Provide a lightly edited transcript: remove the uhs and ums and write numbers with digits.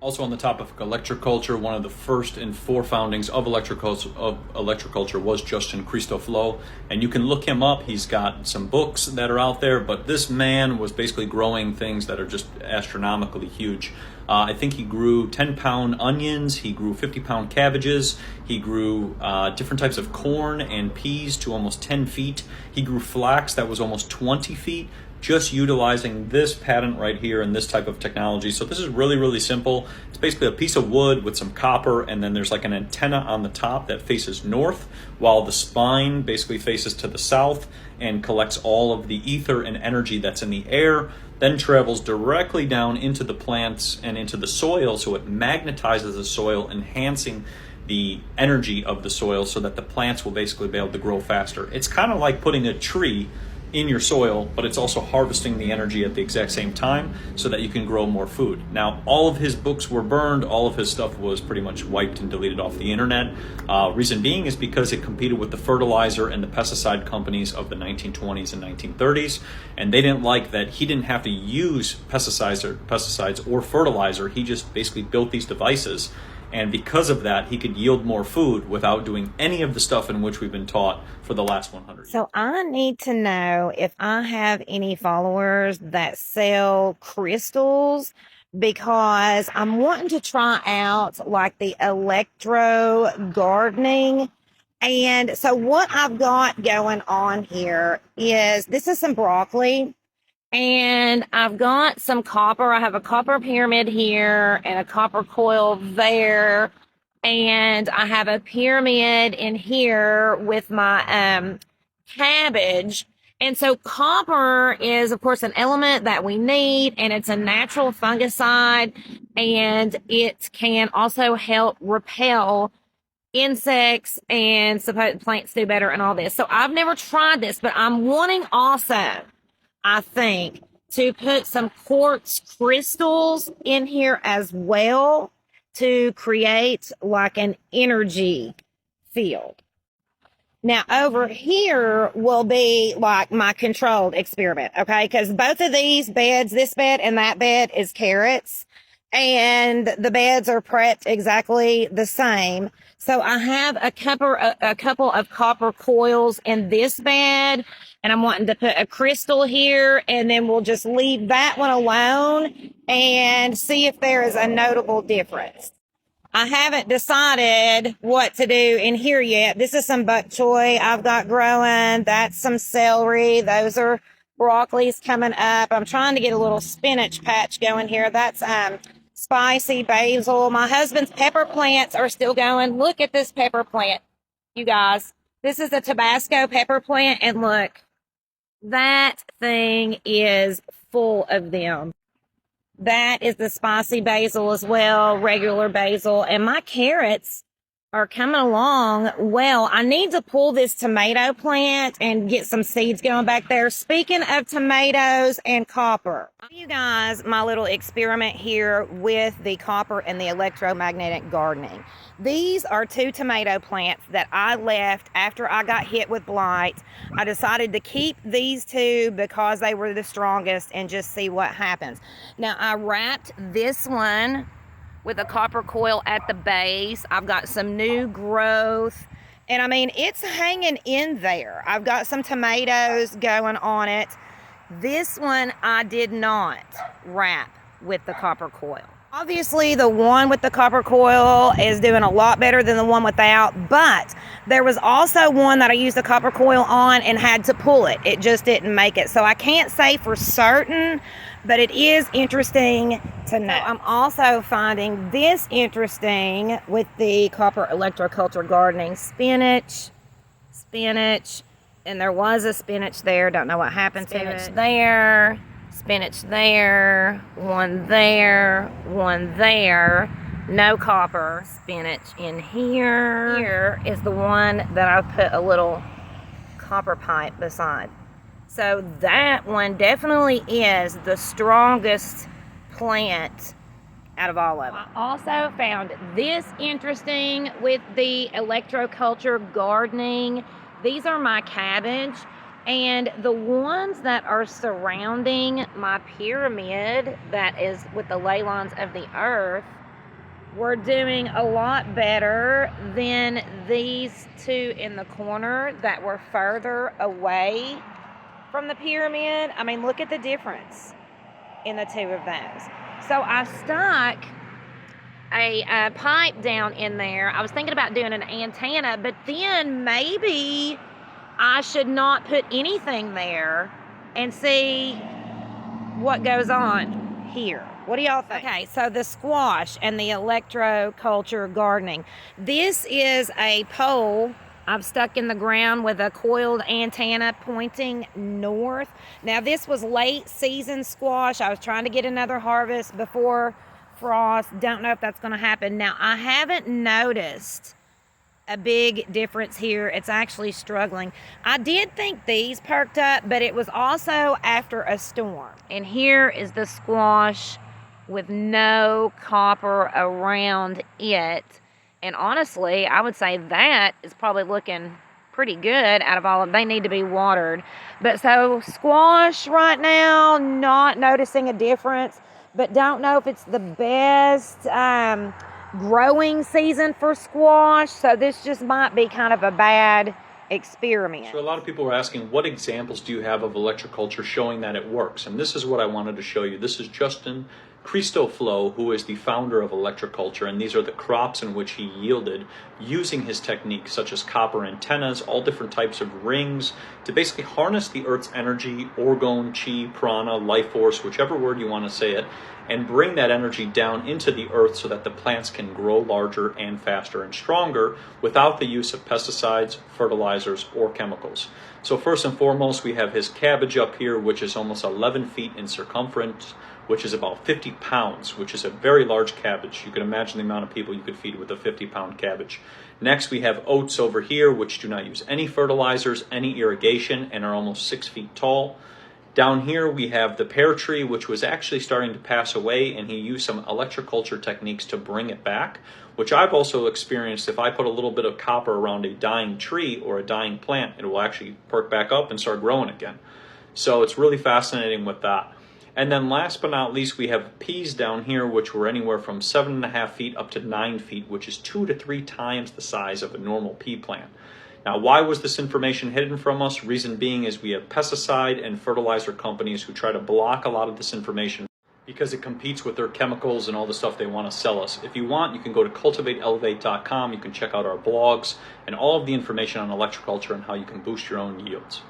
Also on the topic of electroculture, one of the first and four foundings of electroculture was Justin Christoflo, and you can look him up. He's got some books that are out there, but this man was basically growing things that are just astronomically huge. I think he grew 10-pound onions, he grew 50-pound cabbages, he grew different types of corn and peas to almost 10 feet. He grew flax that was almost 20 feet, just utilizing this patent right here and this type of technology. So this is really, really simple. It's basically a piece of wood with some copper, and then there's like an antenna on the top that faces north, while the spine basically faces to the south and collects all of the ether and energy that's in the air, then travels directly down into the plants and into the soil, so it magnetizes the soil, enhancing the energy of the soil so that the plants will basically be able to grow faster. It's kind of like putting a tree in your soil, but it's also harvesting the energy at the exact same time so that you can grow more food. Now, all of his books were burned, all of his stuff was pretty much wiped and deleted off the internet. Reason being is because it competed with the fertilizer and the pesticide companies of the 1920s and 1930s, and they didn't like that he didn't have to use pesticides or fertilizer. He just basically built these devices, and because of that, he could yield more food without doing any of the stuff in which we've been taught for the last 100 years. So I need to know if I have any followers that sell crystals, because I'm wanting to try out like the electro gardening. And so what I've got going on here is this is some broccoli, and I've got some copper. I have a copper pyramid here and a copper coil there. And I have a pyramid in here with my cabbage. And so copper is, of course, an element that we need, and it's a natural fungicide, and it can also help repel insects and suppose plants do better and all this. So I've never tried this, but I'm wanting also, I think, to put some quartz crystals in here as well to create like an energy field. Now over here will be like my controlled experiment, okay? Because both of these beds, this bed and that bed, is carrots, and the beds are prepped exactly the same. So I have a couple of copper coils in this bed, and I'm wanting to put a crystal here, and then we'll just leave that one alone and see if there is a notable difference. I haven't decided what to do in here yet. This is some bok choy I've got growing. That's some celery. Those are broccolis coming up. I'm trying to get a little spinach patch going here. That's spicy basil. My husband's pepper plants are still going. Look at this pepper plant, you guys. This is a Tabasco pepper plant, and look, that thing is full of them. That is the spicy basil as well, regular basil. And my carrots are coming along well. I need to pull this tomato plant and get some seeds going back there. Speaking of tomatoes and copper, you guys, my little experiment here with the copper and the electromagnetic gardening. These are two tomato plants that I left after I got hit with blight. I decided to keep these two because they were the strongest and just see what happens. Now, I wrapped this one with a copper coil at the base. I've got some new growth, and I mean, it's hanging in there. I've got some tomatoes going on it. This one I did not wrap with the copper coil. Obviously, the one with the copper coil is doing a lot better than the one without, but there was also one that I used the copper coil on and had to pull it. It just didn't make it. So I can't say for certain, but it is interesting to know. I'm also finding this interesting with the copper electroculture gardening. Spinach, and there was a spinach there. Don't know what happened to it. Spinach there, one there, no copper. Spinach in here. Here is the one that I put a little copper pipe beside. So that one definitely is the strongest plant out of all of them. I also found this interesting with the electroculture gardening. These are my cabbage, and the ones that are surrounding my pyramid that is with the ley lines of the earth, we're doing a lot better than these two in the corner that were further away from the pyramid. I mean, look at the difference in the two of those. So I stuck a pipe down in there. I was thinking about doing an antenna, but then maybe I should not put anything there and see what goes on here. What do y'all think? Okay, so the squash and the electroculture gardening. This is a pole I've stuck in the ground with a coiled antenna pointing north. Now, this was late season squash. I was trying to get another harvest before frost. Don't know if that's going to happen. Now, I haven't noticed a big difference here. It's actually struggling. I did think these perked up, but it was also after a storm. And here is the squash with no copper around it. And honestly, I would say that is probably looking pretty good out of all of them. They need to be watered. But so squash right now, not noticing a difference, but don't know if it's the best growing season for squash. So this just might be kind of a bad experiment. So a lot of people are asking, what examples do you have of electroculture showing that it works? And this is what I wanted to show you. This is Justin Christoflo, who is the founder of Electroculture, and these are the crops in which he yielded using his techniques such as copper antennas, all different types of rings, to basically harness the Earth's energy, orgone, chi, prana, life force, whichever word you want to say it, and bring that energy down into the earth so that the plants can grow larger and faster and stronger without the use of pesticides, fertilizers, or chemicals. So first and foremost, we have his cabbage up here, which is almost 11 feet in circumference, which is about 50 pounds, which is a very large cabbage. You can imagine the amount of people you could feed with a 50-pound cabbage. Next, we have oats over here, which do not use any fertilizers, any irrigation, and are almost 6 feet tall. Down here, we have the pear tree, which was actually starting to pass away, and he used some electroculture techniques to bring it back, which I've also experienced. If I put a little bit of copper around a dying tree or a dying plant, it will actually perk back up and start growing again. So it's really fascinating with that. And then last but not least, we have peas down here, which were anywhere from 7.5 feet up to 9 feet, which is 2 to 3 times the size of a normal pea plant. Now, why was this information hidden from us? Reason being is we have pesticide and fertilizer companies who try to block a lot of this information because it competes with their chemicals and all the stuff they want to sell us. If you want, you can go to cultivateelevate.com. You can check out our blogs and all of the information on electroculture and how you can boost your own yields.